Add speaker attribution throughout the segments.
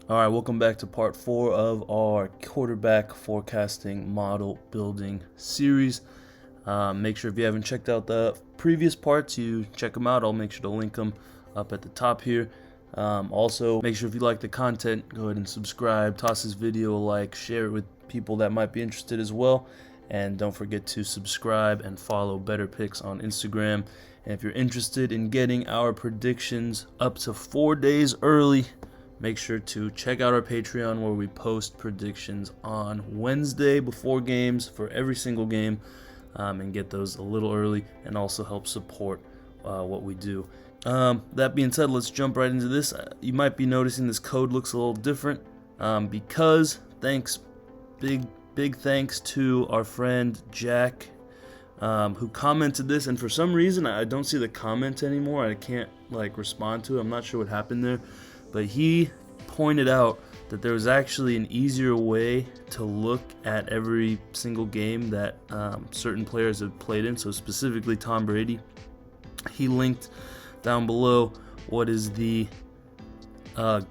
Speaker 1: All right, welcome back to part 4 of our quarterback forecasting model building series. Make sure if you haven't checked out the previous parts, you check them out. I'll make sure to link them up at the top here. Also, make sure if you like the content, go ahead and subscribe, toss this video a like, share it with people that might be interested as well. And don't forget to subscribe and follow Better Picks on Instagram. And if you're interested in getting our predictions up to 4 days early, make sure to check out our Patreon where we post predictions on Wednesday before games for every single game, and get those a little early and also help support what we do. That being said, let's jump right into this. You might be noticing this code looks a little different because big thanks to our friend Jack who commented this, and for some reason I don't see the comment anymore. I can't respond to it. I'm not sure what happened there. But he pointed out that there was actually an easier way to look at every single game that certain players have played in, so specifically Tom Brady. He linked down below what is the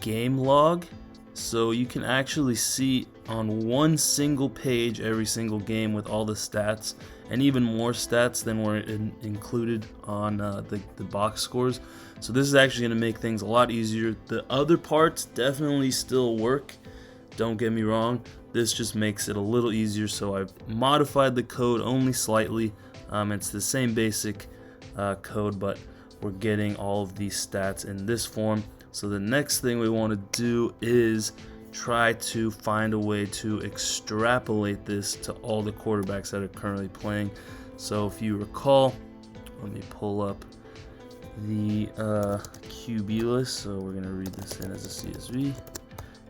Speaker 1: game log, so you can actually see on one single page every single game with all the stats, and even more stats than were included on the box scores. So this is actually going to make things a lot easier. The other parts definitely still work, don't get me wrong. This just makes it a little easier, so I've modified the code only slightly. It's the same basic code, but we're getting all of these stats in this form. So the next thing we want to do is try to find a way to extrapolate this to all the quarterbacks that are currently playing. So if you recall, let me pull up the QB list. So we're going to read this in as a CSV,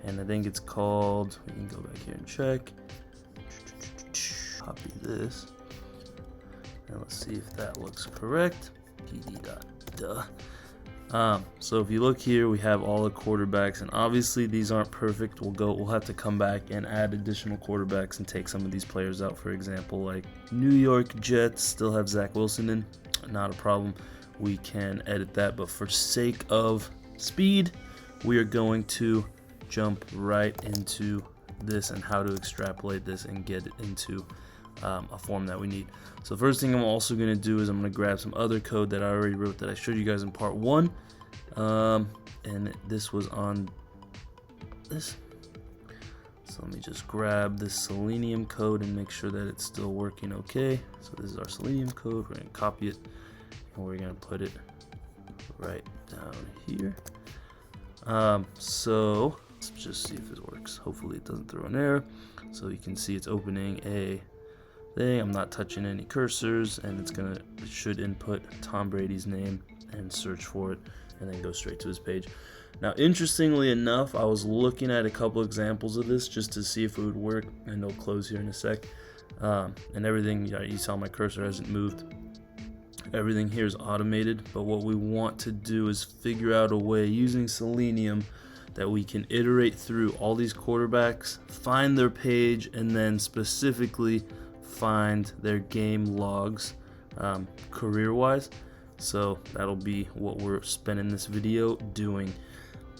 Speaker 1: and I think it's called, we can go back here and check, copy this, and let's see if that looks correct. PD.duh. So if you look here, we have all the quarterbacks, and obviously these aren't perfect. We'll have to come back and add additional quarterbacks and take some of these players out. For example, like New York Jets still have Zach Wilson in, not a problem. We can edit that, but for sake of speed, we are going to jump right into this and how to extrapolate this and get it into a form that we need. So first thing I'm also going to do is I'm going to grab some other code that I already wrote that I showed you guys in part 1, and this was on this. So let me just grab this Selenium code and make sure that it's still working okay. So this is our Selenium code. We're going to copy it, and we're going to put it right down here. So let's just see if it works. Hopefully it doesn't throw an error. So you can see it's opening a thing. I'm not touching any cursors, and it should input Tom Brady's name and search for it, and then go straight to his page. Now, interestingly enough, I was looking at a couple examples of this just to see if it would work, and it'll close here in a sec. And everything, you saw my cursor hasn't moved. Everything here is automated, but what we want to do is figure out a way using Selenium that we can iterate through all these quarterbacks, find their page, and then specifically find their game logs career-wise. So that'll be what we're spending this video doing.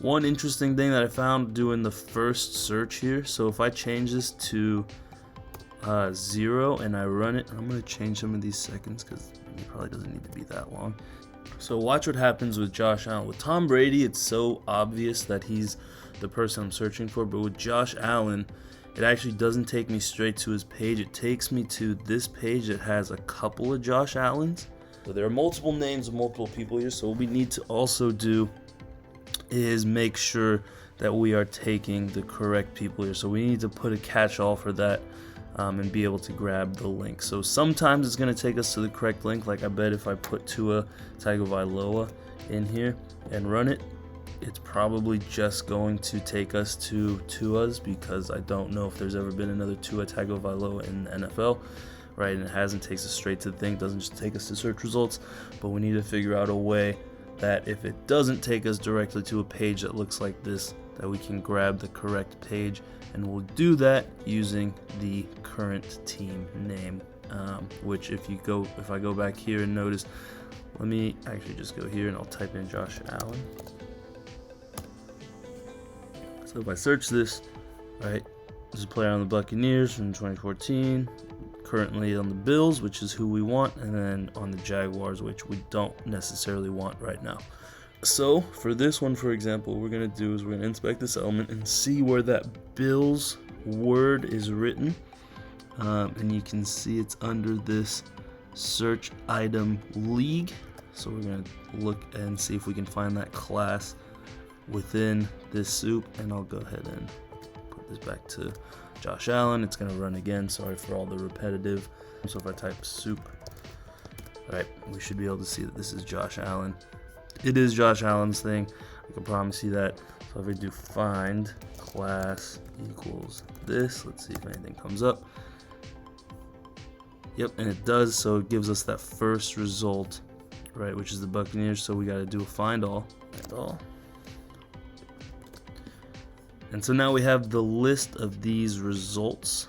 Speaker 1: One interesting thing that I found doing the first search here, so if I change this to 0 and I run it, I'm going to change some of these seconds because it probably doesn't need to be that long. So watch what happens with Josh Allen. With Tom Brady, it's so obvious that he's the person I'm searching for, but with Josh Allen, it actually doesn't take me straight to his page. It takes me to this page that has a couple of Josh Allens. So there are multiple names of multiple people here, so what we need to also do is make sure that we are taking the correct people here. So we need to put a catch-all for that, and be able to grab the link. So sometimes it's going to take us to the correct link. Like I bet if I put Tua Tagovailoa in here and run it, it's probably just going to take us to Tua's, because I don't know if there's ever been another Tua Tagovailoa in the NFL, right? And it hasn't. Takes us straight to the thing. It doesn't just take us to search results, but we need to figure out a way that if it doesn't take us directly to a page that looks like this, that we can grab the correct page, and we'll do that using the current team name, which if I go back here and notice, let me actually just go here and I'll type in Josh Allen. So if I search this, right, there's a player on the Buccaneers from 2014, currently on the Bills, which is who we want, and then on the Jaguars, which we don't necessarily want right now. So for this one, for example, what we're going to do is we're going to inspect this element and see where that Bills word is written. And you can see it's under this search item league. So we're going to look and see if we can find that class within this soup, and I'll go ahead and put this back to Josh Allen. It's going to run again. Sorry for all the repetitive. So if I type soup, all right, we should be able to see that this is Josh Allen. It is Josh Allen's thing. I can promise you that. So if we do find class equals this, let's see if anything comes up. Yep, and it does. So it gives us that first result, right, which is the Buccaneers. So we got to do a find all. And so now we have the list of these results,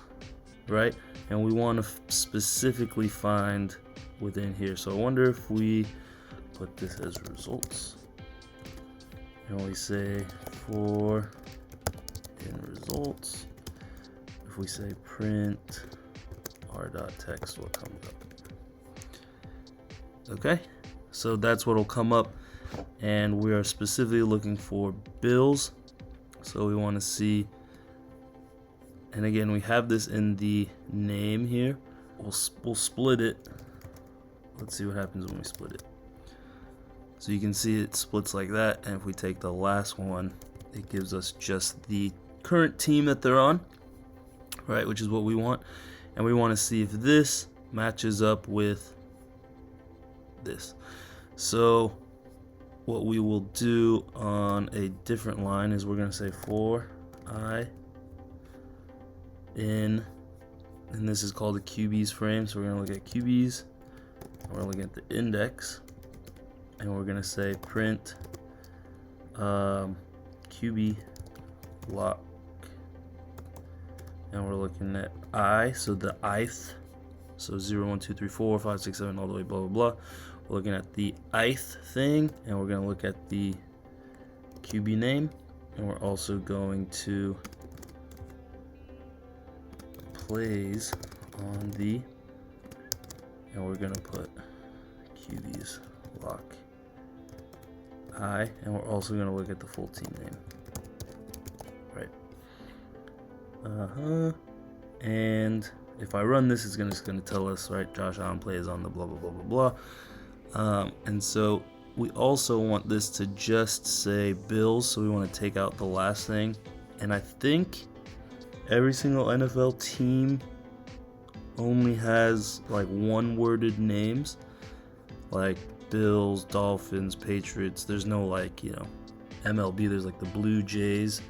Speaker 1: right? And we want to specifically find within here. So I wonder if we put this as results, and we say for in results, if we say print r.text, what comes up? Okay, so that's what will come up, and we are specifically looking for Bills. So we want to see, and again, we have this in the name here. We'll split it. Let's see what happens when we split it. So you can see it splits like that, and if we take the last one, it gives us just the current team that they're on, right, which is what we want. And we want to see if this matches up with this. So what we will do on a different line is we're going to say for I in, and this is called the QB's frame. So we're going to look at QB's, and we're looking at the index, and we're going to say print QB lock, and we're looking at I, so the ith, so 0, 1, 2, 3, 4, 5, 6, 7, all the way, blah, blah, blah. We're looking at the ith thing, and we're going to look at the QB name, and we're also going to plays on the, and we're going to put QB's lock I, and we're also going to look at the full team name, right? And if I run this, it's just going to tell us, right, Josh Allen plays on the blah, blah, blah, blah, blah. And so we also want this to just say Bills, so we want to take out the last thing. And I think every single NFL team only has like one-worded names, like Bills, Dolphins, Patriots. There's no like, MLB, there's like the Blue Jays,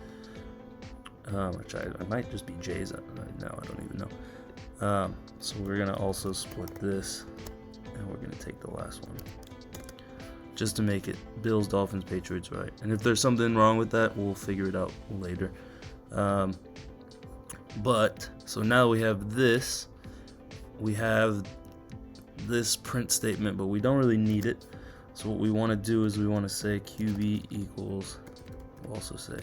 Speaker 1: which I might just be Jays now, I don't even know. So we're gonna also split this, and we're gonna take the last one just to make it Bills, Dolphins, Patriots, right? And if there's something wrong with that, we'll figure it out later. But so now we have this, we have this print statement, but we don't really need it. So what we want to do is we want to say QB equals, we'll say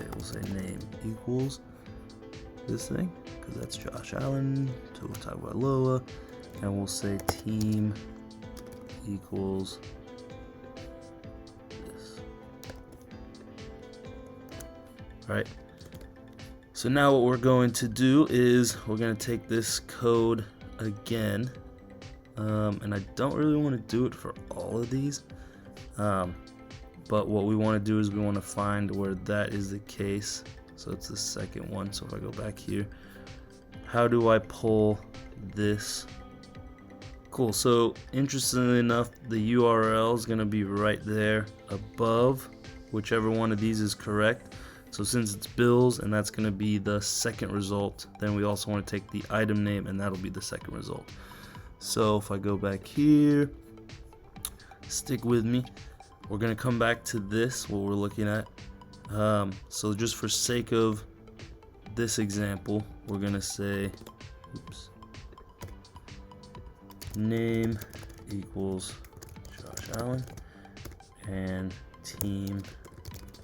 Speaker 1: name equals this thing, because that's Josh Allen, so we'll talk about Loa, and we'll say team equals this. Right. So now what we're going to do is we're going to take this code again, and I don't really want to do it for all of these, but what we want to do is we want to find where that is the case. So it's the second one. So if I go back here, how do I pull this? Cool. So interestingly enough, the URL is going to be right there above whichever one of these is correct. So since it's Bills and that's going to be the second result, then we also want to take the item name and that'll be the second result. So if I go back here, stick with me, we're going to come back to this, what we're looking at. So just for sake of this example, we're going to say, name equals Josh Allen and team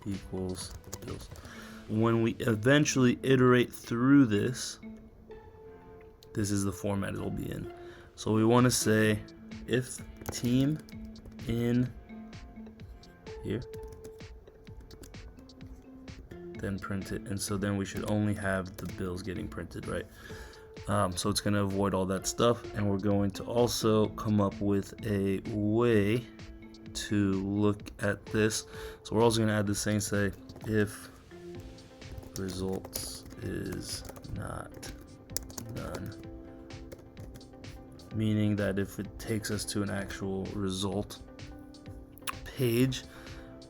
Speaker 1: equals Bills. when we eventually iterate through this, this is the format it'll be in. So we want to say if team in here, then print it. And so then we should only have the bills getting printed, right? So it's going to avoid all that stuff. And we're going to also come up with a way to look at this. So we're also going to add this thing, say if results is not none, meaning that if it takes us to an actual result page,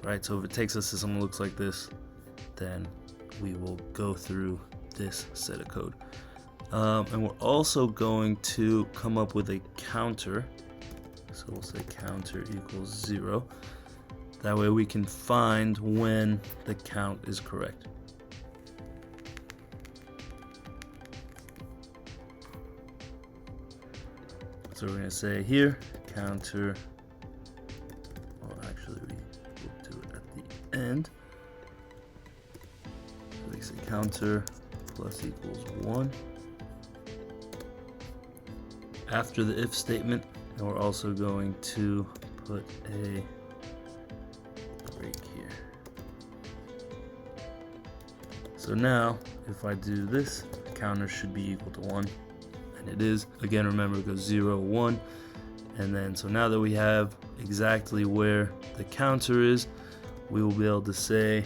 Speaker 1: right? So if it takes us to something that looks like this, then we will go through this set of code. And we're also going to come up with a counter. So we'll say counter equals 0. That way we can find when the count is correct. So we're going to say here, counter, well actually we will do it at the end. So we say counter plus equals 1. After the if statement, and we're also going to put a break here. So now, if I do this, the counter should be equal to 1, and it is. Again, remember, it goes 0, 1, and then, so now that we have exactly where the counter is, we will be able to say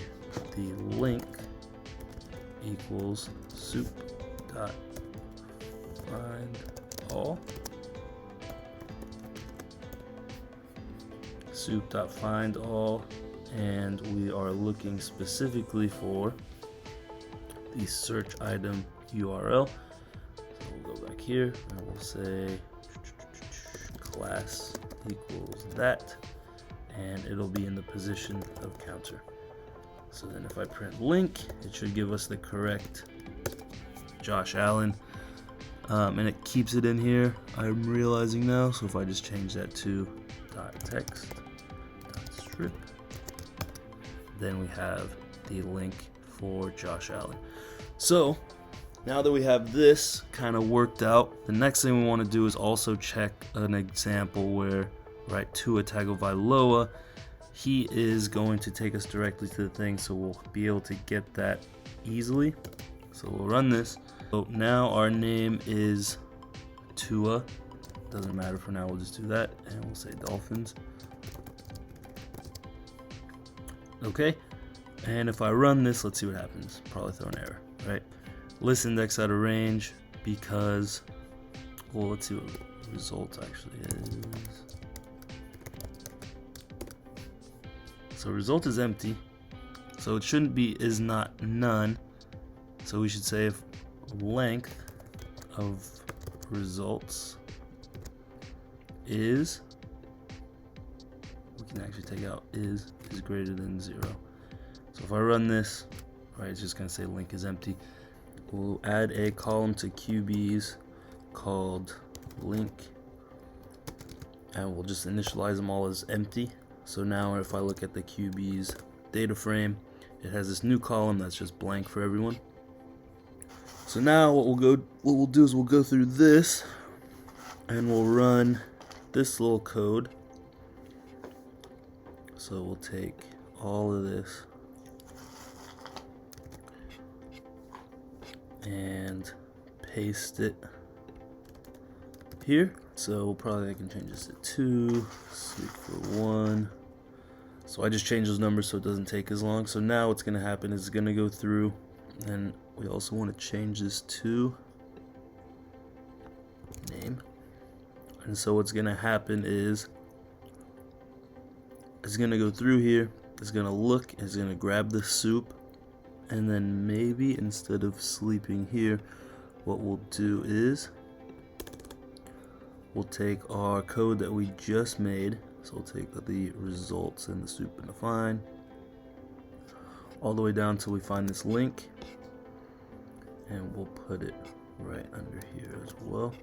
Speaker 1: the link equals soup.find all. Soup.find all, and we are looking specifically for the search item URL. So we'll go back here and we'll say class equals that, and it'll be in the position of counter. So then if I print link, it should give us the correct Josh Allen. And it keeps it in here, I'm realizing now. So if I just change that to .text.strip, then we have the link for Josh Allen. So now that we have this kind of worked out, the next thing we want to do is also check an example where, right, Tua Tagovailoa, he is going to take us directly to the thing, so we'll be able to get that easily. So we'll run this. So now our name is Tua. Doesn't matter for now, we'll just do that, and we'll say Dolphins. Okay, and if I run this, let's see what happens. Probably throw an error, right? List index out of range because, well, let's see what results actually is. So result is empty, so it shouldn't be is not none. So we should say if length of results is, we can actually take out is greater than 0. So if I run this, right, it's just going to say link is empty. We'll add a column to QBs called link, and we'll just initialize them all as empty. So now if I look at the QBs data frame, it has this new column that's just blank for everyone. So now what we'll do is we'll go through this and we'll run this little code. So we'll take all of this and paste it here. So probably I can change this to 2, sleep for 1. So I just changed those numbers so it doesn't take as long. So now what's going to happen is it's going to go through, and we also want to change this to name. And so what's going to happen is it's going to go through here, it's going to look, it's going to grab the soup, and then maybe instead of sleeping here, what we'll do is we'll take our code that we just made. So we'll take the results and the soup and the find all the way down till we find this link, and we'll put it right under here as well.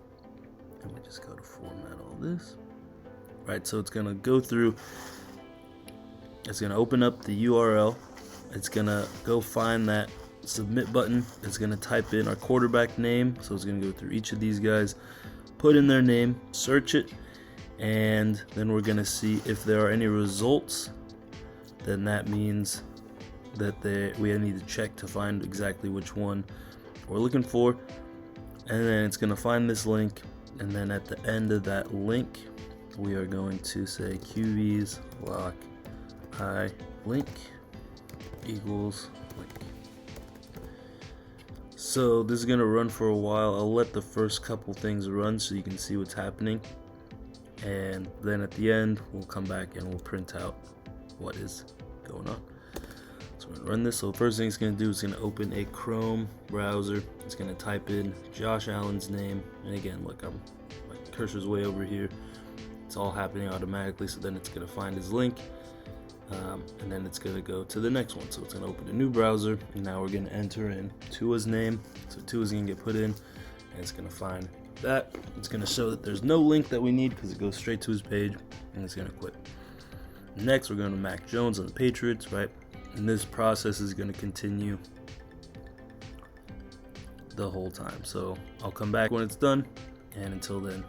Speaker 1: And we just go to format all this. Right, so it's gonna go through, it's gonna open up the URL, it's gonna go find that submit button. It's gonna type in our quarterback name, so it's gonna go through each of these guys, put in their name, search it, and then we're gonna see if there are any results. Then that means that we need to check to find exactly which one we're looking for, and then it's gonna find this link, and then at the end of that link we are going to say QB's lock I link equals link. So this is gonna run for a while. I'll let the first couple things run so you can see what's happening, and then at the end we'll come back and we'll print out what is going on. So we're gonna run this. So the first thing it's gonna do is gonna open a Chrome browser. It's gonna type in Josh Allen's name, and again, look, my cursor's way over here. It's all happening automatically. So then it's gonna find his link, and then it's gonna go to the next one. So it's gonna open a new browser, and now we're gonna enter in Tua's name. So Tua's gonna get put in, and it's gonna find that. It's gonna show that there's no link that we need because it goes straight to his page, and it's gonna quit. Next, we're going to Mac Jones on the Patriots, right? And this process is going to continue the whole time. So I'll come back when it's done, and until then,